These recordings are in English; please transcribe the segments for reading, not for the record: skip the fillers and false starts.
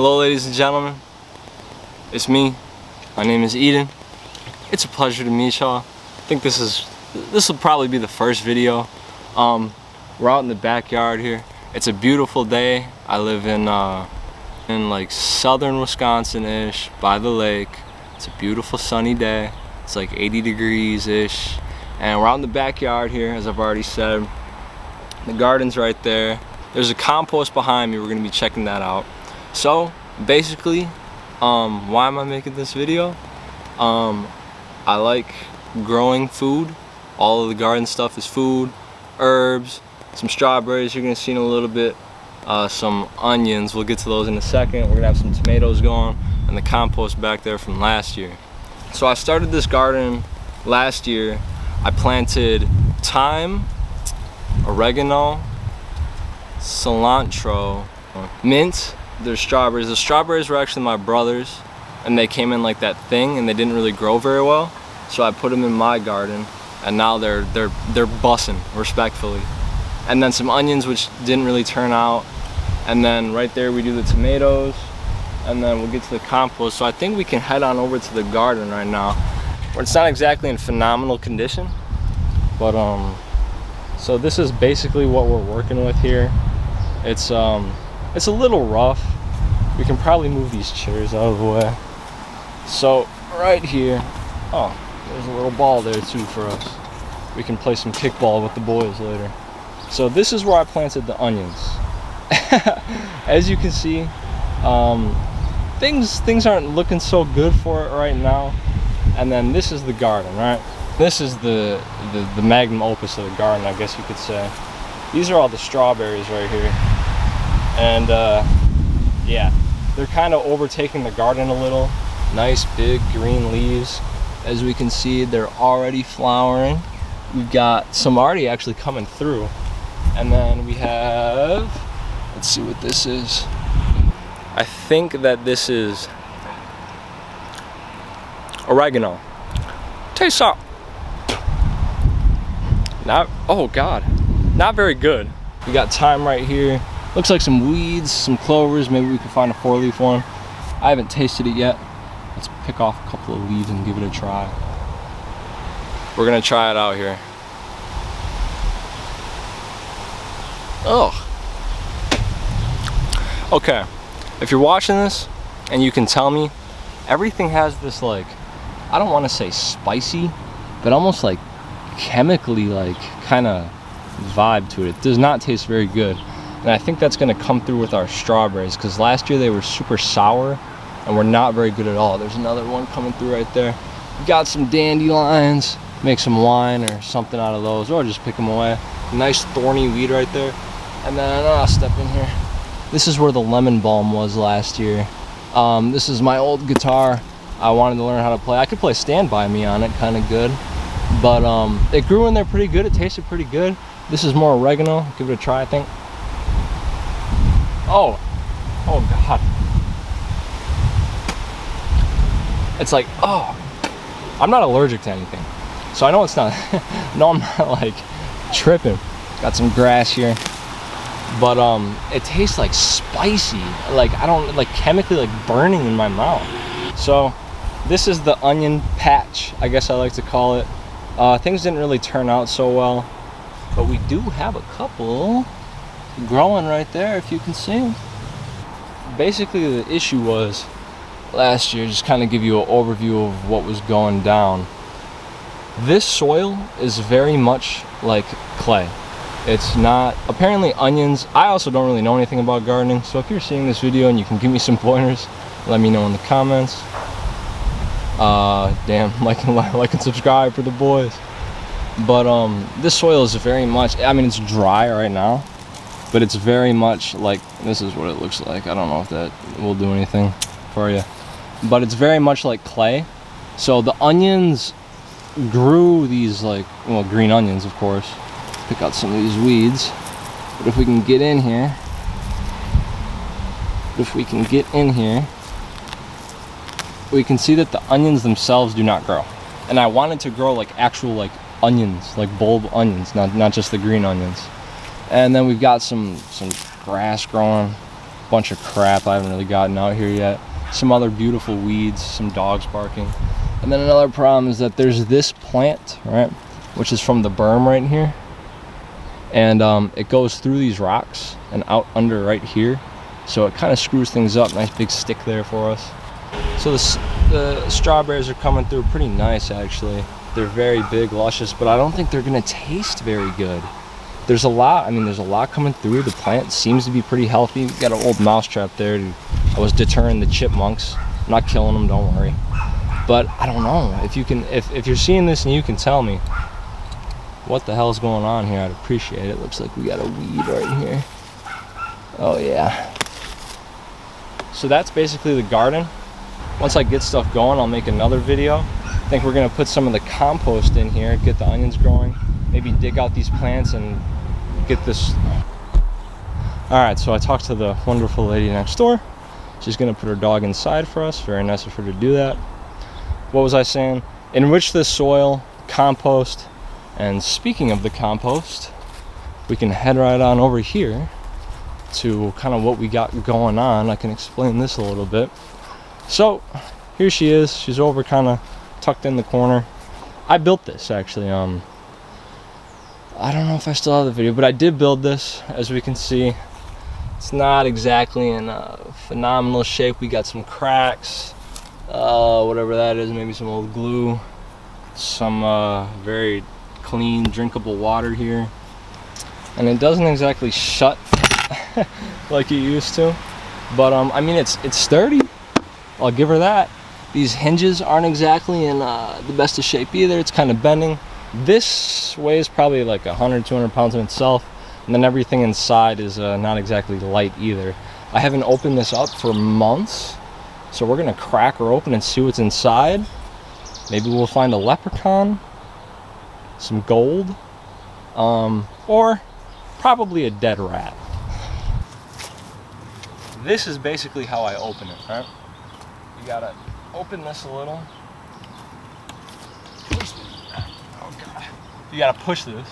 Hello ladies and gentlemen, it's me. My name is Eden. It's a pleasure to meet y'all. I think this will probably be the first video. We're out in the backyard here. It's a beautiful day. I live in like southern Wisconsin-ish by the lake. It's a beautiful sunny day. It's like 80 degrees-ish. And we're out in the backyard here, as I've already said. The garden's right there. There's a compost behind me. We're gonna be checking that out. So basically, why am I making this video? I like growing food. All of the garden stuff is food, herbs, some strawberries you're gonna see in a little bit, some onions, we'll get to those in a second. We're gonna have some tomatoes going, and the compost back there from last year. So I started this garden last year. I planted thyme, oregano, cilantro, mint. There's strawberries. The strawberries were actually my brother's, and they came in like that thing, and they didn't really grow very well. So I put them in my garden, and now they're bussin', respectfully. And then some onions, which didn't really turn out. And then right there we do the tomatoes, and then we'll get to the compost. So I think we can head on over to the garden right now, where it's not exactly in phenomenal condition, but so this is basically what we're working with here. It's a little rough. We can probably move these chairs out of the way. So right here, oh, there's a little ball there too for us. We can play some kickball with the boys later. So this is where I planted the onions. As you can see, things aren't looking so good for it right now. And then this is the garden, right? This is the magnum opus of the garden, I guess you could say. These are all the strawberries right here. And yeah, they're kind of overtaking the garden a little. Nice big green leaves. As we can see, they're already flowering. We've got some already actually coming through. And then we have, let's see what this is. I think that this is oregano. Taste salt. Not, oh God, not very good. We got thyme right here. Looks like some weeds, some clovers. Maybe we can find a 4-leaf one. I haven't tasted it yet. Let's pick off a couple of leaves and give it a try. We're gonna try it out here. Oh. Okay, if you're watching this and you can tell me, everything has this like, I don't want to say spicy, but almost like chemically like kind of vibe to it. It does not taste very good. And I think that's gonna come through with our strawberries, because last year they were super sour and were not very good at all. There's another one coming through right there. We got some dandelions, make some wine or something out of those, or just pick them away. Nice thorny weed right there. And then I'll step in here. This is where the lemon balm was last year. This is my old guitar. I wanted to learn how to play. I could play Stand By Me on it, kind of good. But it grew in there pretty good. It tasted pretty good. This is more oregano. Give it a try, I think. Oh God. It's like, oh, I'm not allergic to anything. So I know it's not, no, I'm not like tripping. Got some grass here. But it tastes like spicy. Like, I don't, like chemically like burning in my mouth. So this is the onion patch, I guess I like to call it. Things didn't really turn out so well, but we do have a couple growing right there, if you can see them. Basically the issue was last year, just kind of give you an overview of what was going down. This soil is very much like clay. It's not, apparently onions, I also don't really know anything about gardening, so if you're seeing this video and you can give me some pointers, let me know in the comments. Damn, like and subscribe for the boys. But this soil is very much, I mean, it's dry right now, but it's very much like, this is what it looks like. I don't know if that will do anything for you, but it's very much like clay. So the onions grew these like, well, green onions, of course. Pick out some of these weeds. But if we can get in here, we can see that the onions themselves do not grow. And I wanted to grow like actual like onions, like bulb onions, not just the green onions. And then we've got some grass growing. bunch of crap I haven't really gotten out here yet. Some other beautiful weeds, some dogs barking. And then another problem is that there's this plant, right, which is from the berm right here. And it goes through these rocks and out under right here. So it kind of screws things up. Nice big stick there for us. So the strawberries are coming through pretty nice, actually. They're very big, luscious, but I don't think they're gonna taste very good. There's a lot, I mean, there's a lot coming through. The plant seems to be pretty healthy. We've got an old mousetrap there. I was deterring the chipmunks. I'm not killing them, don't worry. But I don't know, if you're seeing this and you can tell me what the hell's going on here, I'd appreciate it. Looks like we got a weed right here. Oh yeah. So that's basically the garden. Once I get stuff going, I'll make another video. I think we're gonna put some of the compost in here, get the onions growing, maybe dig out these plants and get this. All right, so I talked to the wonderful lady next door. She's gonna put her dog inside for us. Very nice of her to do that. What was I saying? Enrich this soil, compost, and speaking of the compost, we can head right on over here to kind of what we got going on. I can explain this a little bit. So here she is. She's over kind of tucked in the corner. I built this actually. I don't know if I still have the video, but I did build this. As we can see, it's not exactly in phenomenal shape. We got some cracks, whatever that is, maybe some old glue, some very clean drinkable water here, and it doesn't exactly shut like it used to, but I mean it's sturdy. I'll give her that. These hinges aren't exactly in the best of shape either. It's kind of bending. This weighs probably like 100-200 pounds in itself, and then everything inside is not exactly light either. I haven't opened this up for months, so we're gonna crack her open and see what's inside. Maybe we'll find a leprechaun, some gold, or probably a dead rat. This is basically how I open it, right? You gotta open this a little. Oh God. You gotta push this.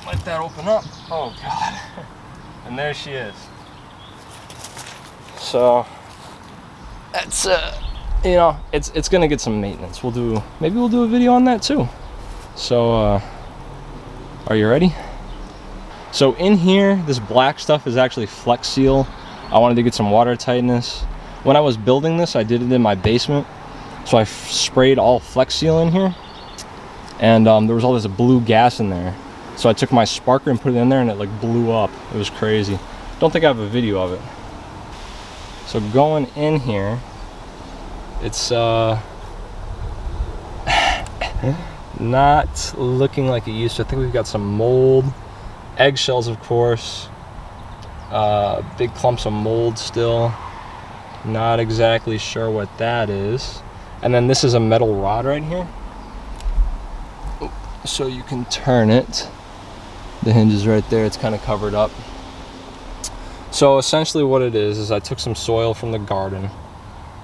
Let that open up. Oh God. And there she is. So that's you know, it's gonna get some maintenance. Maybe we'll do a video on that too. So are you ready? So in here, this black stuff is actually Flex Seal. I wanted to get some water tightness. When I was building this, I did it in my basement. So I sprayed all Flex Seal in here. And there was all this blue gas in there. So I took my sparker and put it in there and it like blew up. It was crazy. Don't think I have a video of it. So going in here, it's not looking like it used to. I think we've got some mold. Eggshells, of course. Big clumps of mold still. Not exactly sure what that is. And then this is a metal rod right here. So you can turn it. The hinge is right there. It's kind of covered up. So essentially what it is I took some soil from the garden,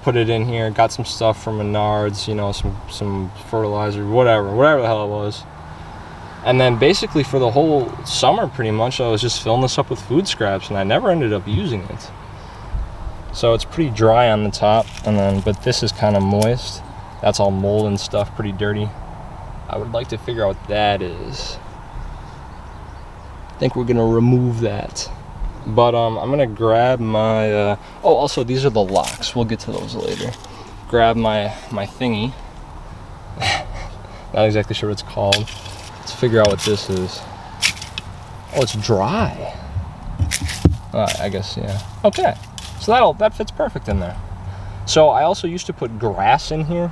put it in here, got some stuff from Menards, you know, some fertilizer, whatever the hell it was. And then basically for the whole summer pretty much I was just filling this up with food scraps and I never ended up using it. So it's pretty dry on the top, but this is kind of moist. That's all mold and stuff, pretty dirty. I would like to figure out what that is. I think we're gonna remove that. But I'm gonna grab my oh, also these are the locks. We'll get to those later. Grab my thingy. Not exactly sure what it's called. Let's figure out what this is. Oh, it's dry. I guess, yeah. Okay, so that fits perfect in there. So I also used to put grass in here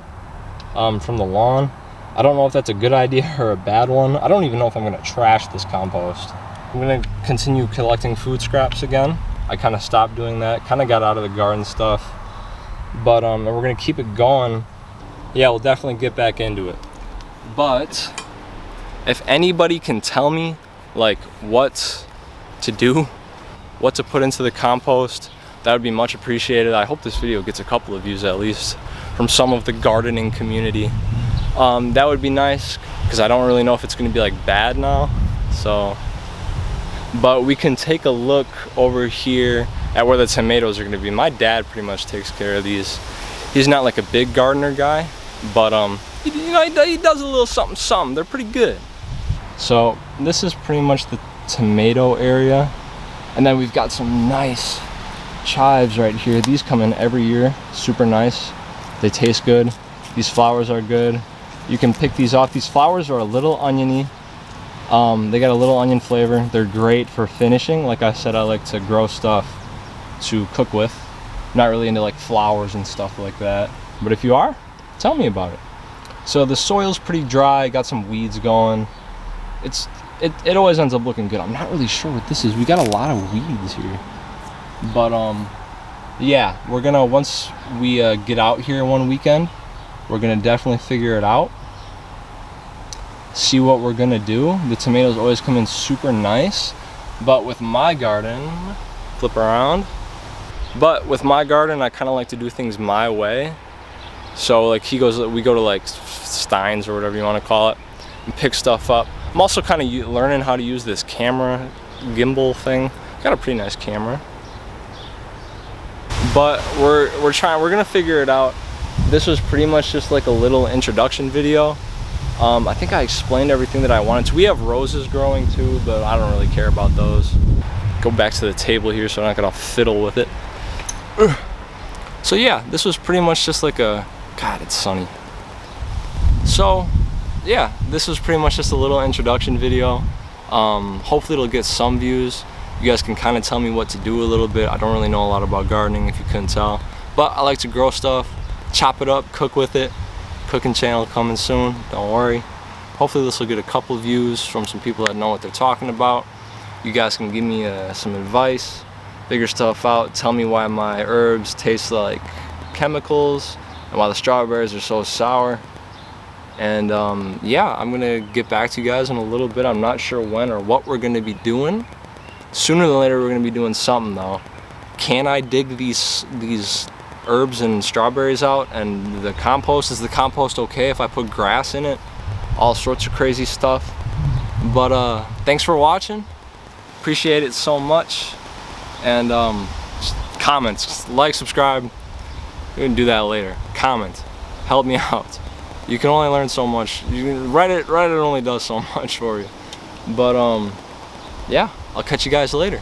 from the lawn. I don't know if that's a good idea or a bad one. I don't even know if I'm gonna trash this compost. I'm gonna continue collecting food scraps again. I kind of stopped doing that, kind of got out of the garden stuff. But and we're gonna keep it going. Yeah, we'll definitely get back into it. But if anybody can tell me like what to do, what to put into the compost, that would be much appreciated. I hope this video gets a couple of views at least from some of the gardening community. That would be nice because I don't really know if it's gonna be like bad now. So But we can take a look over here at where the tomatoes are gonna be. My dad pretty much takes care of these. He's not like a big gardener guy, but you know, he does a little something something. They're pretty good. So this is pretty much the tomato area, and then we've got some nice chives right here. These come in every year, super nice. They taste good. These flowers are good. You can pick these off. These flowers are a little oniony. They got a little onion flavor. They're great for finishing. Like I said, I like to grow stuff to cook with. I'm not really into like flowers and stuff like that, but if you are, tell me about it. So the soil's pretty dry, got some weeds going. It always ends up looking good. I'm not really sure what this is. We got a lot of weeds here, but yeah, we're gonna, once we get out here one weekend, we're gonna definitely figure it out, see what we're gonna do. The tomatoes always come in super nice, but with my garden, flip around, but with my garden I kind of like to do things my way. So like we go to like Stein's or whatever you want to call it and pick stuff up. I'm also kind of learning how to use this camera gimbal thing. Got a pretty nice camera, but we're gonna figure it out. This was pretty much just like a little introduction video. I think I explained everything that I wanted to. We have roses growing too, but I don't really care about those. Go back to the table here so I'm not gonna fiddle with it. So yeah, this was pretty much just like a, God, it's sunny. So yeah, this was pretty much just a little introduction video. Hopefully it'll get some views. You guys can kind of tell me what to do a little bit. I don't really know a lot about gardening, if you couldn't tell, but I like to grow stuff, chop it up, cook with it. Cooking channel coming soon, don't worry. Hopefully this will get a couple views from some people that know what they're talking about. You guys can give me some advice, figure stuff out, tell me why my herbs taste like chemicals and why the strawberries are so sour. And yeah, I'm gonna get back to you guys in a little bit. I'm not sure when or what we're gonna be doing. Sooner than later we're gonna be doing something though. Can I dig these herbs and strawberries out? And the compost, is the compost okay if I put grass in it? All sorts of crazy stuff. But thanks for watching, appreciate it so much. And comments, like, subscribe. We can do that later. Comment, help me out. You can only learn so much. Reddit only does so much for you. But yeah, I'll catch you guys later.